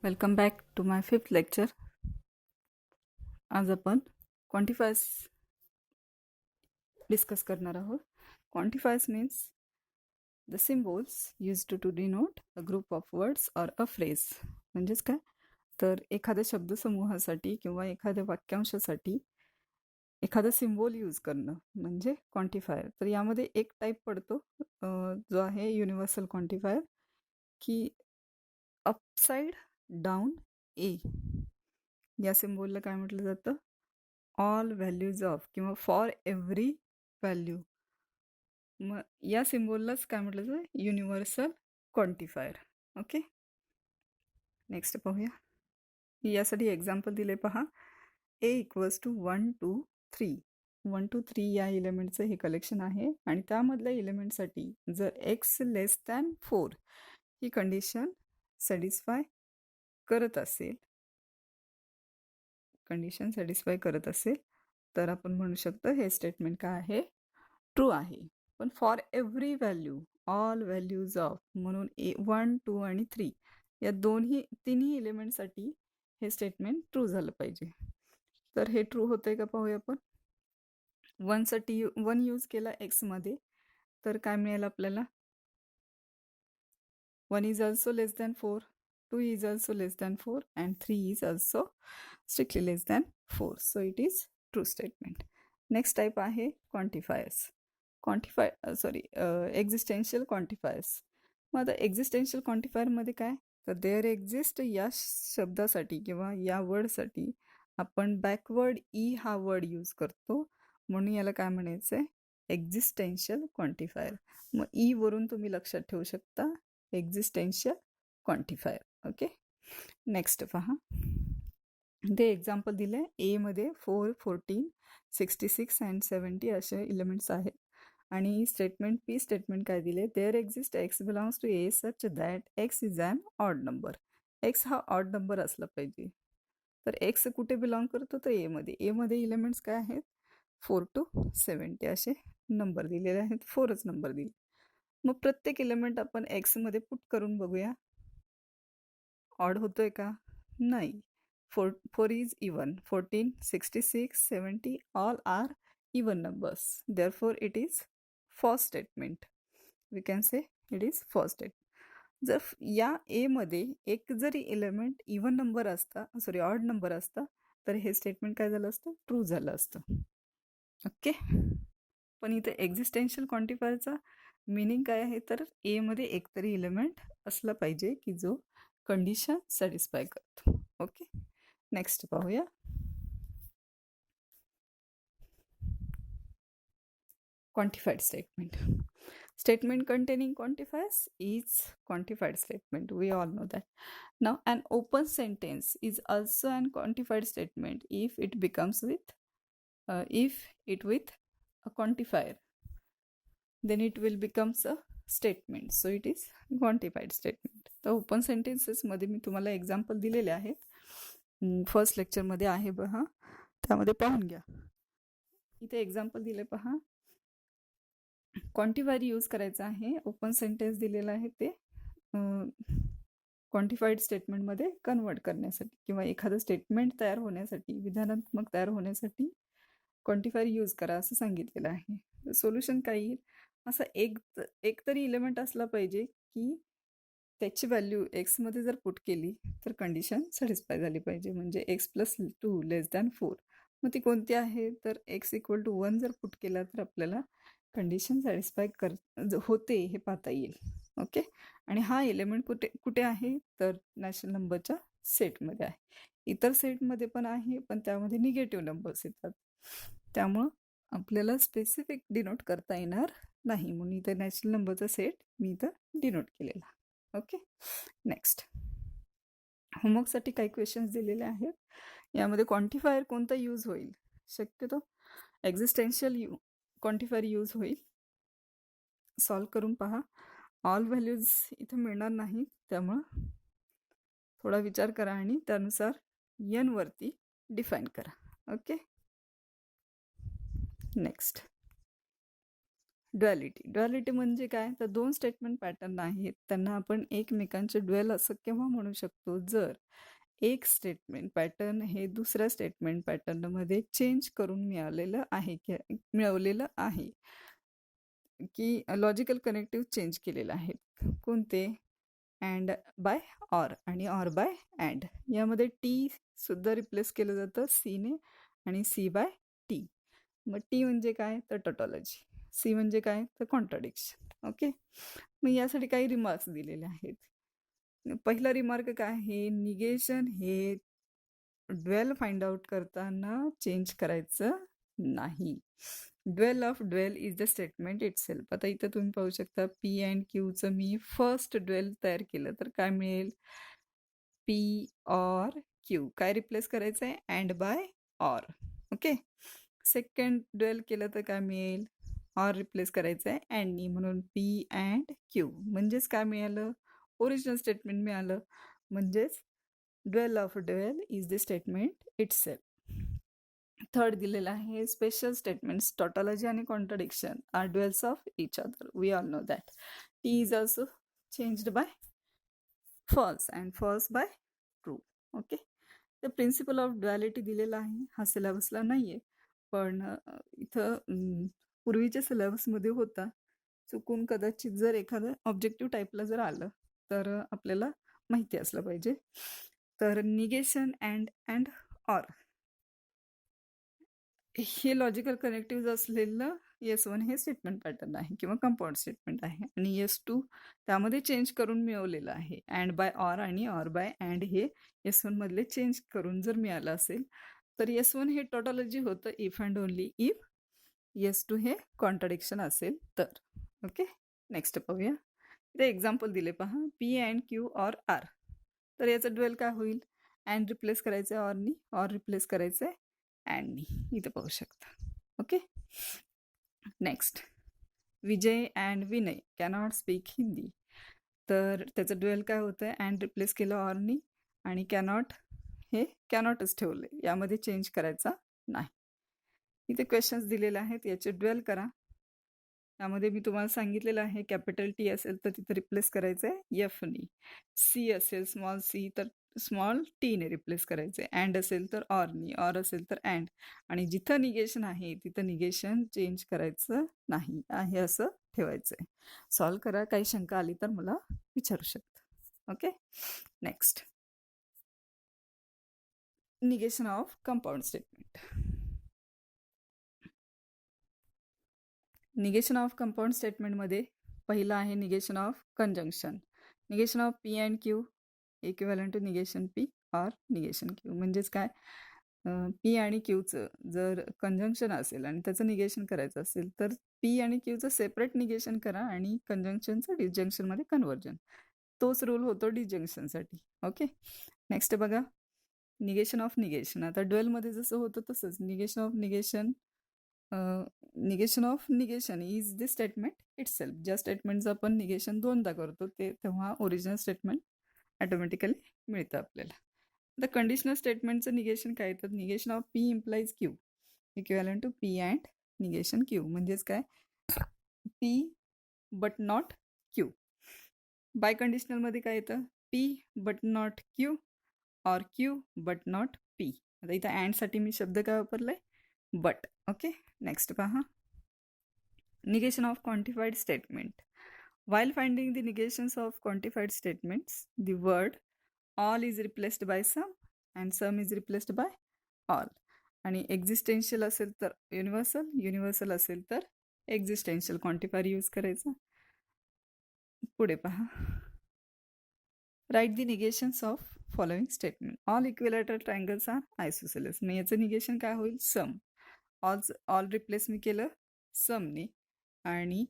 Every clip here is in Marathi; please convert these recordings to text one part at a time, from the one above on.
Welcome back to my 5th lecture. आज आपण क्वांटिफायर्स डिस्कस करणार आहोत. Quantifiers means the symbols used to denote a group of words or a phrase. म्हणजेच काय, तर एखाद्या शब्दसमूहासाठी किंवा एखाद्या वाक्यांशासाठी एखादा सिम्बॉल यूज करणं म्हणजे क्वांटिफायर. तर यामध्ये एक टाईप पडतो जो आहे युनिव्हर्सल क्वांटिफायर, की अपसाइड डाऊन ए या सिम्बॉलला काय म्हटलं जातं, ऑल व्हॅल्यूज ऑफ किंवा फॉर एव्हरी व्हॅल्यू. मग या सिम्बॉललाच काय म्हटलं जातं, युनिव्हर्सल क्वांटिफायर. ओके, नेक्स्ट पाहूया. यासाठी एक्झाम्पल दिले पहा. ए इक्वल्स टू 1 2 3. 1 2 3 या एलिमेंटचं हे कलेक्शन आहे आणि त्यामधल्या एलिमेंटसाठी जर एक्स लेस दॅन 4 ही कंडिशन सॅटिस्फाय करत असेल, तर आपण म्हणू शकतो हे स्टेटमेंट काय आहे, ट्रू आहे. पण for every value, all values of, म्हणून 1 2 आणि 3 या तिन्ही एलिमेंटसाठी हे स्टेटमेंट ट्रू झालं पाहिजे. तर हे ट्रू होतंय का पाहूया आपण. 1 यूज केला एक्समध्ये, तर काय मिळेल आपल्याला, 1 is also less than 4, 2 is also less than 4 and 3 is also strictly less than 4. So it is true statement. Next type आहे quantifiers. Existential quantifiers. मग आता एक्झिस्टेन्शियल क्वांटिफायरमध्ये काय, तर देअर एक्झिस्ट या शब्दासाठी किंवा या वर्डसाठी आपण बॅकवर्ड ई हा वर्ड यूज करतो, म्हणून याला काय म्हणायचं आहे, एक्झिस्टेन्शियल क्वांटिफायर. मग ई वरून तुम्ही लक्षात ठेवू शकता एक्झिस्टेन्शियल क्वांटिफायर. ओके, नेक्स्ट पहा. ते एक्झाम्पल दिले. ए मध्ये 4 14 66 अँड 70 असे एलिमेंट्स आहेत आणि स्टेटमेंट पी स्टेटमेंट काय दिले, there exist x belongs to A such that x is an odd number. X हा ऑड नंबर असला पाहिजे. तर एक्स कुठे बिलॉंग करतो, तर ए मध्ये एलिमेंट्स काय आहेत, 4 to 70 असे नंबर दिलेले आहेत, 4च नंबर दिले. मग प्रत्येक एलिमेंट आपण एक्स मध्ये पुट करून बघूया, ऑड होतोय का, नाही. 4 is even, 14 66 70 all are even numbers, therefore it is false statement. We can say it is false statement. जर या ए मध्ये एक जरी एलिमेंट इवन नंबर असता, ऑड नंबर असता, तर हे स्टेटमेंट काय झालं असतं, ट्रू झालं असतं. ओके, पण इथे एक्झिस्टेन्शियल क्वांटिफायरचा मिनिंग काय आहे, तर ए मध्ये एकतरी एलिमेंट असला पाहिजे की जो कंडिशन सॅटिस्फाय करतो. ओके, नेक्स्ट पाहूया. क्वांटिफाईड statement. Statement containing quantifiers is quantified statement. We all know that. Now, an open sentence is also an quantified statement if it with a quantifier, then it will becomes a statement. So it is quantified statement. तर ओपन सेंटेन्सेस मध्ये मी तुम्हाला एक्झाम्पल दिलेले आहेत, फर्स्ट लेक्चरमध्ये आहे पहा, त्यामध्ये पाहून घ्या. इथे एक्झाम्पल दिले पहा. क्वांटिफायर यूज करायचं आहे, ओपन सेंटेन्स दिलेलं आहे ते क्वांटिफाईड स्टेटमेंटमध्ये कन्वर्ट करण्यासाठी किंवा एखादं स्टेटमेंट तयार होण्यासाठी, विधानात्मक तयार होण्यासाठी क्वांटिफायर यूज करा असं सांगितलेलं आहे. सोल्युशन काय येईल, असं एक तरी एलिमेंट असला पाहिजे की त्याची व्हॅल्यू एक्समध्ये जर पुट केली तर कंडिशन सॅटिस्फाय झाली पाहिजे, म्हणजे एक्स प्लस 2 लेस दॅन 4. मग ती कोणती आहे, तर एक्स इक्वल टू 1 जर पुट केला तर आपल्याला कंडिशन सॅटिस्फाय होते हे पाहता येईल. ओके, आणि हा एलिमेंट कुठे आहे, तर नॅचरल नंबरच्या सेटमध्ये आहे. इतर सेटमध्ये पण आहे, पण त्यामध्ये निगेटिव्ह नंबर्स येतात, त्यामुळं आपल्याला स्पेसिफिक डिनोट करता येणार नाही, म्हणून इथं नॅचरल नंबरचा सेट मी इथं डिनोट केलेला. Okay, next. होमवर्कसाठी काही क्वेश्चन्स दिलेले आहेत. यामध्ये क्वांटिफायर कोणता यूज होईल, शक्यतो एक्झिस्टेन्शियल क्वांटिफायर यूज होईल. सॉल्व करून पहा. ऑल व्हॅल्यूज इथे मिळणार नाही, त्यामुळं थोडा विचार करा आणि त्यानुसार एन वरती डिफाईन करा. Okay, next. ड्युअलिटी म्हणजे काय, तर दोन स्टेटमेंट पॅटर्न आहेत, त्यांना आपण एकमेकांचे ड्युअल असं केव्हा म्हणू शकतो, जर एक स्टेटमेंट पॅटर्न हे दुसऱ्या स्टेटमेंट पॅटर्नमध्ये चेंज करून मिळवलेलं आहे, की लॉजिकल कनेक्टिव्ह चेंज केलेलं आहे. कोणते? अँड बाय ऑर आणि ऑर बाय अँड. यामध्ये टी सुद्धा रिप्लेस केलं जातं सीने आणि सी बाय टी. मग टी म्हणजे काय, तर टोटॉलॉजी. सी म्हणजे काय, तर कॉन्ट्राडिक्शन. ओके, मग यासाठी काही रिमार्क्स दिलेले आहेत. पहिला रिमार्क काय आहे, निगेशन हे ड्वेल फाइंड आउट करताना चेंज करायचं नाही. Dual of dual is the statement itself. आता इथं तुम्ही पाहू शकता पी अँड क्यूचं मी फर्स्ट ड्वेल तयार केलं तर काय मिळेल, पी ऑर क्यू. काय रिप्लेस करायचं आहे, and by or. Okay, second dual केलं तर काय मिळेल, ऑर रिप्लेस करायचं आहे अँडनी, म्हणून पी अँड क्यू. म्हणजेच काय मिळालं, ओरिजिनल स्टेटमेंट मिळालं. म्हणजेच dual of dual is the statement itself. Third दिलेलं आहे, स्पेशल स्टेटमेंट्स टॉटॉलॉजी आणि contradiction are duals of each other. We all know that. T is also changed by false and false by true. Okay, तर प्रिन्सिपल ऑफ ड्युअलिटी दिलेला आहे, हा सिलेबसला नाही आहे, पण इथं पूर्वीच्या सिलेबसमध्ये होता. चुकून कदाचित जर एखादं ऑब्जेक्टिव्ह टाईपला जर आलं तर आपल्याला माहिती असलं पाहिजे. तर निगेशन अँड ऑर हे लॉजिकल कनेक्टिव्ह असलेलं S1 हे स्टेटमेंट पॅटर्न आहे किंवा कंपाऊंड स्टेटमेंट आहे, आणि S2 त्यामध्ये चेंज करून मिळवलेलं आहे. अँड बाय ऑर आणि ऑर बाय अँड हे S1 मधले चेंज करून जर मिळालं असेल तर S1 हे टोटॉलॉजी होतं if and only if S2 हे कॉन्ट्राडिक्शन असेल तर. ओके, नेक्स्ट पाहूया. इथे एक्झाम्पल दिले पहा, P and Q or R. तर याचं ड्वेल काय होईल, अँड रिप्लेस करायचं आहे ऑरनी, ऑर रिप्लेस करायचं आहे अँडनी. इथं पाहू शकता. Okay, next, Vijay and Vinay cannot speak Hindi. तर त्याचं ड्वेल काय होतं आहे, अँड रिप्लेस केलं ऑरनी आणि कॅनॉट हे कॅनॉटच ठेवले, यामध्ये चेंज करायचा नाही. इथे क्वेश्चन्स दिलेले आहेत, याचे ड्वेल करा. त्यामध्ये मी तुम्हाला सांगितलेलं आहे, कॅपिटल टी असेल तर तिथं रिप्लेस करायचं आहे एफनी, सी असेल स्मॉल सी तर स्मॉल टीने रिप्लेस करायचं आहे, अँड असेल तर ऑरनी, ऑर असेल तर अँड, आणि जिथं निगेशन आहे तिथं निगेशन चेंज करायचं नाही आहे असं ठेवायचं आहे. सॉल्व करा, काही शंका आली तर मला विचारू शकता. Okay, next, negation of compound statement. Negation of compound स्टेटमेंटमध्ये पहिला आहे negation of conjunction. Negation of P and Q equivalent to negation P or negation Q. म्हणजेच काय, पी आणि क्यूचं जर कंजंक्शन असेल आणि त्याचं निगेशन करायचं असेल तर पी आणि क्यूचं सेपरेट निगेशन करा आणि कंजंक्शनचं डिसजंक्शनमध्ये कन्व्हर्जन. तोच रूल होतो डिसजंक्शनसाठी. ओके, नेक्स्ट बघा, निगेशन ऑफ निगेशन. आता ड्वेलमध्ये जसं होतं तसंच negation of negation is the statement it self. ज्या स्टेटमेंटचं आपण निगेशन दोनदा करतो ते तेव्हा ओरिजिनल स्टेटमेंट ऑटोमॅटिकली मिळतं आपल्याला. आता कंडिशनल स्टेटमेंटचं निगेशन काय, तर negation of P implies Q equivalent to P and negation Q. म्हणजेच काय, पी बट नॉट क्यू. बाय कंडिशनलमध्ये काय येतं, P but not Q or Q but not P. आता इथं अँडसाठी मी शब्द काय वापरलाय, बट. ओके, नेक्स्ट पहा, negation of quantified statement. While finding the negations of quantified statements, the word all is replaced by some and some is replaced by all. आणि एक्झिस्टेन्शियल असेल तर युनिव्हर्सल, युनिव्हर्सल असेल तर एक्झिस्टेन्शियल क्वांटिफायर यूज करायचा. पुढे पहा, write the negations of following statement. All equilateral triangles are isosceles. मग याचं निगेशन काय होईल, सम. ऑल रिप्लेस मी केलं समने, आणि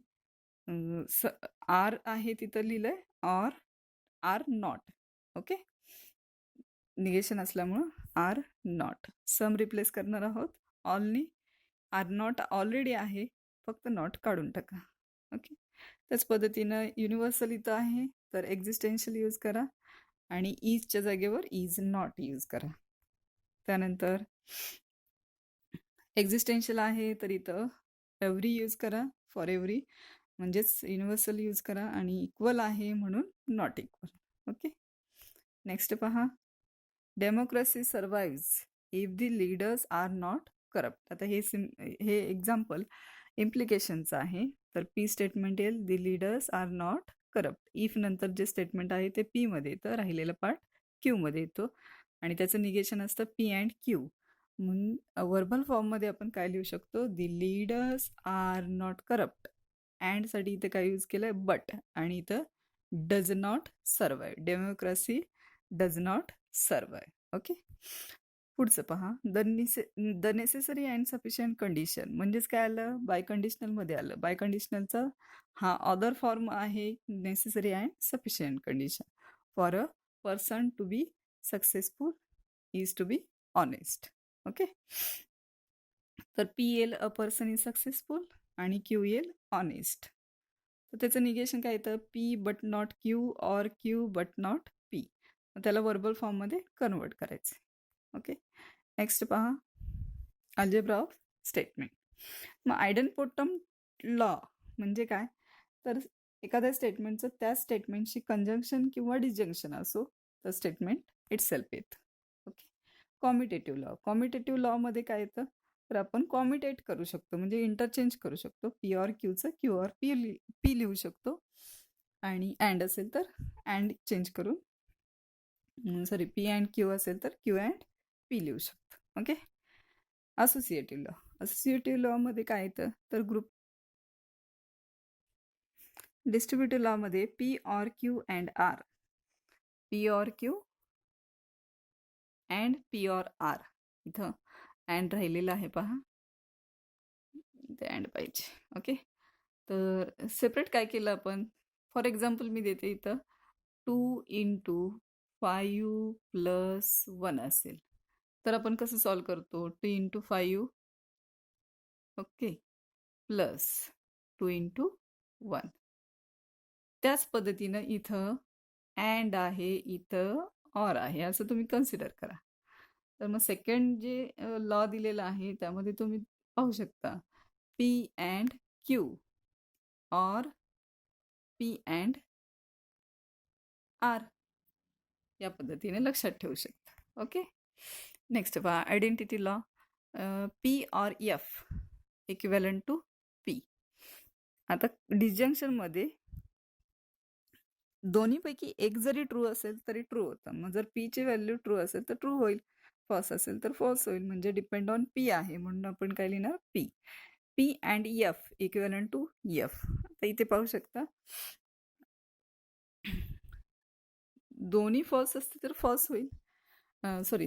आर आहे तिथं लिहिलंय or R not. Okay, negation असल्यामुळं आर नॉट. सम रिप्लेस करणार आहोत ऑलनी, आर नॉट ऑलरेडी आहे, फक्त नॉट काढून टाका. ओके, त्याच पद्धतीनं युनिव्हर्सल इथं आहे तर एक्झिस्टेन्शियल यूज करा आणि इजच्या जागेवर इज नॉट यूज करा. त्यानंतर एक्झिस्टेन्शियल आहे तर इथं एव्हरी यूज करा, फॉर एव्हरी म्हणजेच युनिव्हर्सल यूज करा आणि इक्वल आहे म्हणून नॉट इक्वल. ओके. नेक्स्ट पहा, democracy survives if the leaders are not corrupt. आता हे एक्झाम्पल इम्प्लिकेशनचं आहे. तर पी स्टेटमेंट येईल the leaders are not corrupt. If नंतर जे स्टेटमेंट आहे ते पी मध्ये येतं, राहिलेला पार्ट क्यू मध्ये येतो आणि त्याचं निगेशन असतं पी अँड क्यू. म्हणून वर्बल फॉर्ममध्ये आपण काय लिहू शकतो, the leaders are not corrupt. And साठी इथं काय यूज केलंय, बट, आणि इथं does not survive. Democracy does not survive. Okay. पुढचं पहा, the necessary and sufficient condition. म्हणजेच काय आलं, बाय कंडिशनलमध्ये आलं. बाय कंडिशनलचा हा अदर फॉर्म आहे necessary and sufficient condition. For a person to be successful is to be honest. Okay. तर पी येईल अ पर्सन इज सक्सेसफुल आणि क्यू येईल ऑनेस्ट. तर त्याचं निगेशन काय येतं, P but not Q or Q but not P. त्याला वर्बल फॉर्ममध्ये कन्वर्ट करायचं. ओके. नेक्स्ट पहा, अल्जेब्रा ऑफ स्टेटमेंट. मग आयडेंपोटम लॉ म्हणजे काय, तर एखाद्या स्टेटमेंटचं त्या स्टेटमेंटशी कंजंक्शन किंवा डिजंक्शन असो तर स्टेटमेंट इटसेल्फ येतं. ओके. कॉम्युटेटिव्ह लॉ. कॉम्युटेटिव्ह लॉमध्ये काय येतं, तर आपण कॉम्युटेट करू शकतो म्हणजे इंटरचेंज करू शकतो. पी ऑर क्यूचं क्यू ऑर पी लिहू शकतो आणि अँड असेल तर अँड चेंज करून पी अँड क्यू असेल तर क्यू अँड पी लिहू शकतो. ओके. Associative law. असोसिएटिव्ह लॉमध्ये काय येतं, तर ग्रुप. डिस्ट्रीब्युटिव्ह लॉमध्ये P or Q and R. P or Q and P or R. इथं अँड राहिलेलं आहे पहा, ते अँड पाहिजे. ओके. तर सेपरेट काय केलं आपण, फॉर एक्झाम्पल मी देते इथं 2 × 5 + 1 असेल तर आपण कसं सॉल्व करतो, 2 × 5 ओके प्लस 2 × 1. त्याच पद्धतीनं इथं अँड आहे, इथं ऑर आहे, असं तुम्ही कन्सिडर करा. तर मग सेकंड जे लॉ दिलेला आहे त्यामध्ये तुम्ही पाहू शकता P and Q or P and R, या पद्धतीने लक्षात ठेवू शकता. ओके. नेक्स्ट पहा, identity law. P or F equivalent to P. आता डिजंक्शनमध्ये दोन्हीपैकी एक जरी ट्रू असेल तरी ट्रू होतं. मग जर पी ची व्हॅल्यू ट्रू असेल तर ट्रू होईल, फॉल्स असेल तर फॉल्स होईल. म्हणजे डिपेंड ऑन पी आहे म्हणून आपण काय लिहिणार, P. P and F equivalent to F. आता इथे पाहू शकता दोन्ही फॉल्स असतील तर फॉल्स होईल,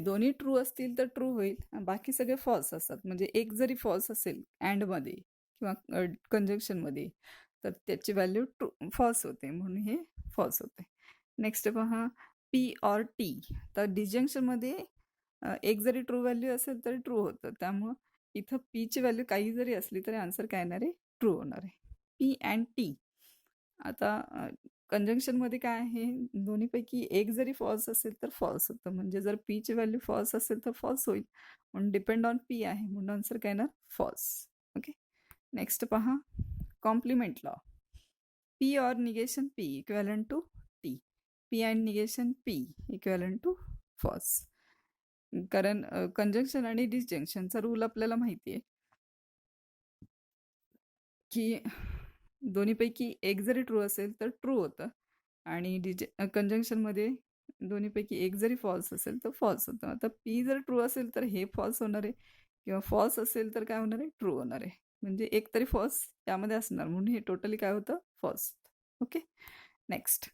दोन्ही ट्रू असतील तर ट्रू होईल, बाकी सगळे फॉल्स असतात. म्हणजे एक जरी फॉल्स असेल अँडमध्ये किंवा कंजंक्शनमध्ये तर त्याची व्हॅल्यू ट्रू फॉल्स होते म्हणून हे फॉल्स होते. नेक्स्ट पहा, पी ऑर टी. तर डिजंक्शनमध्ये एक जरी ट्रू व्हॅल्यू असेल तरी ट्रू होतं, त्यामुळं इथं पीची व्हॅल्यू काही जरी असली तरी आन्सर काय येणार आहे, ट्रू होणार आहे. P and T. आता कंजंक्शनमध्ये काय आहे, दोन्हीपैकी एक जरी फॉल्स असेल तर फॉल्स होतं. म्हणजे जर पीची व्हॅल्यू फॉल्स असेल तर फॉल्स होईल, म्हणून डिपेंड ऑन पी आहे म्हणून आन्सर काय येणार, फॉल्स. ओके. नेक्स्ट पहा, complement law. P or negation P equivalent to T. P and negation P equivalent to false. कारण कंजंक्शन आणि डिसजंक्शनचा रूल आपल्याला माहिती आहे की दोन्हीपैकी एक जरी ट्रू असेल तर ट्रू होतं आणि कंजंक्शनमध्ये दोन्हीपैकी एक जरी फॉल्स असेल तर फॉल्स होतं. आता पी जर ट्रू असेल तर हे फॉल्स होणार आहे किंवा फॉल्स असेल तर काय होणार आहे, ट्रू होणार आहे. म्हणजे एक तरी फॉल्स त्यामध्ये असणार म्हणून हे टोटली काय होतं, false. Okay. Next,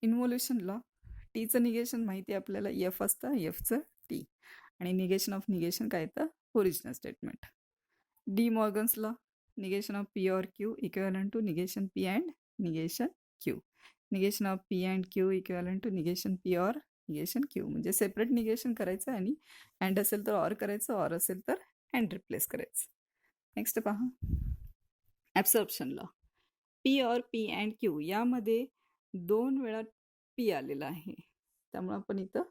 involution law. टीचं निगेशन माहिती आहे आपल्याला, एफ असतं, एफचं टी, आणि निगेशन ऑफ निगेशन काय येतं, original statement. De Morgan's law. negation of p or q equivalent to negation p and negation q. negation of p and q equivalent to negation p or negation q. म्हणजे सेपरेट निगेशन करायचं आणि अँड असेल तर ऑर करायचं, ऑर असेल तर अँड रिप्लेस करायचं. नेक्स्ट पहा, absorption law. P or P and Q यामध्ये 2 वेळा पी आलेला आहे, त्यामुळे आपण इथं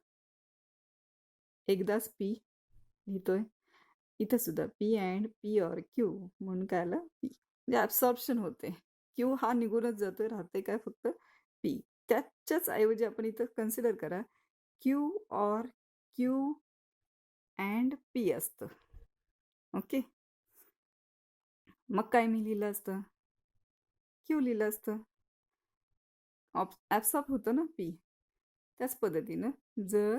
एकदाच पी लिहितोय. इथं सुद्धा P and P or Q म्हणून काय आलं, पी. म्हणजे ॲब्सॉर्प्शन होते. क्यू हा निघूनच जातो, राहते काय फक्त पी. त्याच्याच ऐवजी आपण इथं कन्सिडर करा Q or Q and P असतं. ओके, मग काय मी लिहिलं असतं, क्यू लिहिलं असतं. ॲब्सॉर्ब होतं ना पी. त्याच पद्धतीनं जर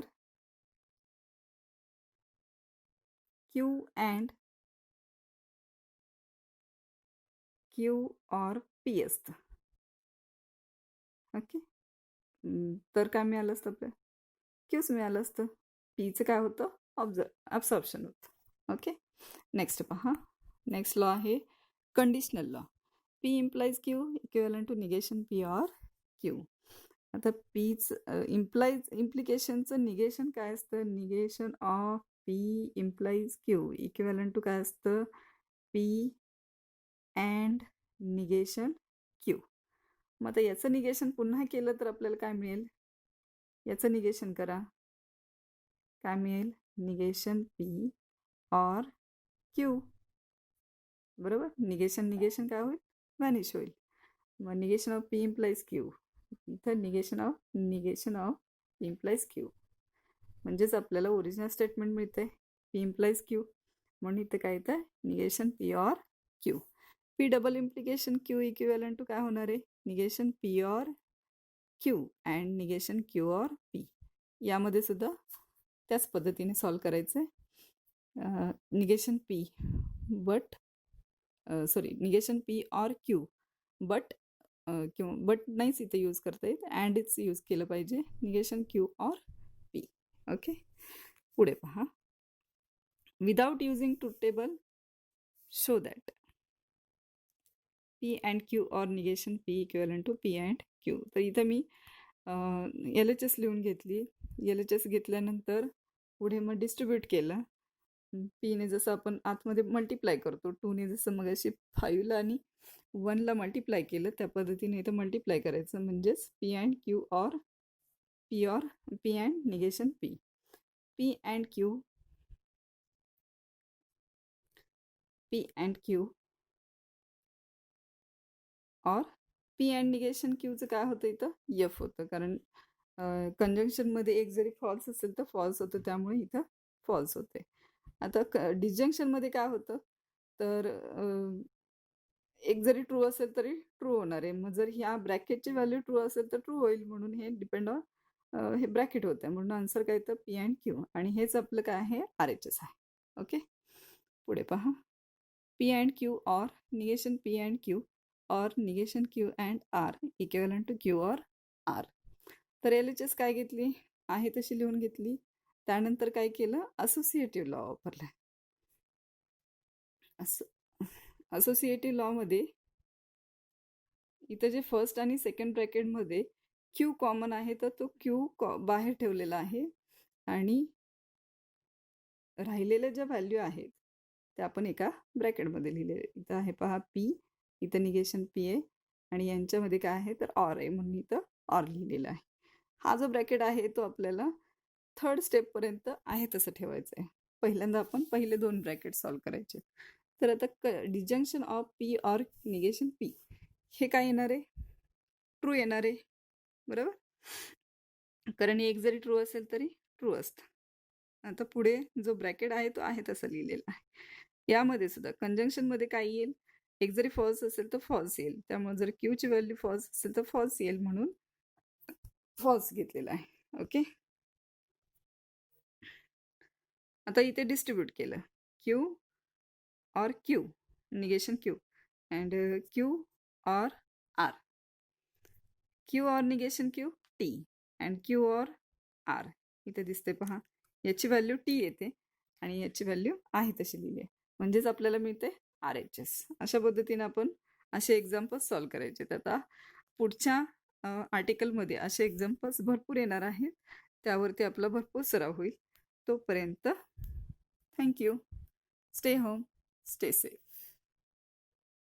Q and Q or P असतं. ओके, तर काय मिळालं असतं आपल्याला, क्यूच मिळालं असतं. पीचं काय होतं, ॲब्सॉर्प्शन होतं. ओके, नेक्स्ट पहा. नेक्स्ट लॉ आहे conditional law. P implies Q equivalent to negation P or Q. आता पीच इम्प्लिकेशनचं निगेशन काय असतं, negation of P implies Q equivalent to काय असतं, पी अँड निगेशन क्यू. मग आता याचं निगेशन पुन्हा केलं तर आपल्याला काय मिळेल, याचं निगेशन करा, काय मिळेल, निगेशन पी ऑर क्यू. बरोबर, निगेशन काय होईल, व्हॅनिश होईल. मग negation of P implies Q, इथं negation of P implies Q, म्हणजेच आपल्याला ओरिजिनल स्टेटमेंट मिळते पी इम्प्लाइज क्यू, म्हणून इथे काय येतं, negation P or Q. P double implication Q equivalent to काय होणार आहे, negation P or Q and negation Q or P. यामध्ये सुद्धा त्याच पद्धतीने सॉल्व करायचं आहे. Negation P but negation P or Q but किंवा बट नाहीच इथे यूज करता येत, अँडच यूज केलं पाहिजे, negation Q or P. Okay, पुढे पहा. Without using truth table show that P and Q or negation P equivalent to P and Q. तर इथं मी LHS लिहून घेतली. LHS घेतल्यानंतर पुढे मग डिस्ट्रीब्यूट केलं. पीने जसं आपण आतमध्ये मल्टिप्लाय करतो, 2ने जसं मग अशी 5ला आणि 1ला मल्टिप्लाय केलं, त्या पद्धतीने इथं मल्टिप्लाय करायचं, म्हणजेच P and Q or P and negation P. P and Q or P and negation क्यूचं काय होतं, इथं एफ होतं, कारण कंजंक्शनमध्ये एक जरी फॉल्स असेल तर फॉल्स होतं, त्यामुळे इथं फॉल्स होते. आता डिजंक्शनमध्ये काय होतं, तर एक जरी ट्रू असेल तरी ट्रू होणार आहे. मग जर ह्या ब्रॅकेटची व्हॅल्यू ट्रू असेल तर ट्रू होईल, म्हणून हे डिपेंड ऑन हे ब्रॅकेट होतं, म्हणून आन्सर काय येतं, पी अँड क्यू. आणि हेच आपलं काय आहे, RHS आहे. ओके, पुढे पहा. P and Q or negation P and Q or negation Q and R equivalent to Q or R. तर LHS काय घेतली आहे तशी लिहून घेतली. त्यानंतर काय केलं, असोसिएटिव्ह लॉ वापरला. असोसिएटिव्ह लॉमध्ये इथं जे फर्स्ट आणि सेकंड ब्रॅकेटमध्ये क्यू कॉमन आहे, तर तो क्यू बाहेर ठेवलेला आहे, आणि राहिलेल्या ज्या व्हॅल्यू आहेत त्या आपण एका ब्रॅकेटमध्ये लिहिले. इथं आहे पहा पी, इथं निगेशन पी आहे, आणि यांच्यामध्ये काय आहे तर ऑर आहे, म्हणून इथं ऑर लिहिलेला आहे. हा जो ब्रॅकेट आहे तो आपल्याला थर्ड स्टेपपर्यंत आहे तसं ठेवायचं आहे. पहिल्यांदा आपण पहिले 2 ब्रॅकेट सॉल्व करायचे. तर आता disjunction of P or negation P हे काय येणार आहे, ट्रू येणार आहे. बरोबर, कारण एक जरी ट्रू असेल तरी ट्रू असतं. आता पुढे जो ब्रॅकेट आहे तो आहे तसा लिहिलेला आहे. यामध्ये सुद्धा कंजंक्शनमध्ये काय येईल, एक जरी फॉल्स असेल तर फॉल्स येईल, त्यामुळे जर क्यूची व्हॅल्यू फॉल्स असेल तर फॉल्स येईल, म्हणून फॉल्स घेतलेला आहे. ओके, आता इथे डिस्ट्रीब्यूट केलं, Q or Q negation Q and Q or R, Q or negation Q T and Q or R. इथे दिसते पहा, याची व्हॅल्यू टी येते आणि याची व्हॅल्यू आहे तशी लिहिली आहे, म्हणजेच आपल्याला मिळते RHS. अशा पद्धतीने आपण असे एक्झाम्पल्स सॉल्व करायचे. आता पुढच्या आर्टिकलमध्ये असे एक्झाम्पल्स भरपूर येणार आहेत, त्यावरती आपला भरपूर सराव होईल. तोपर्यंत thank you. Stay home, stay safe.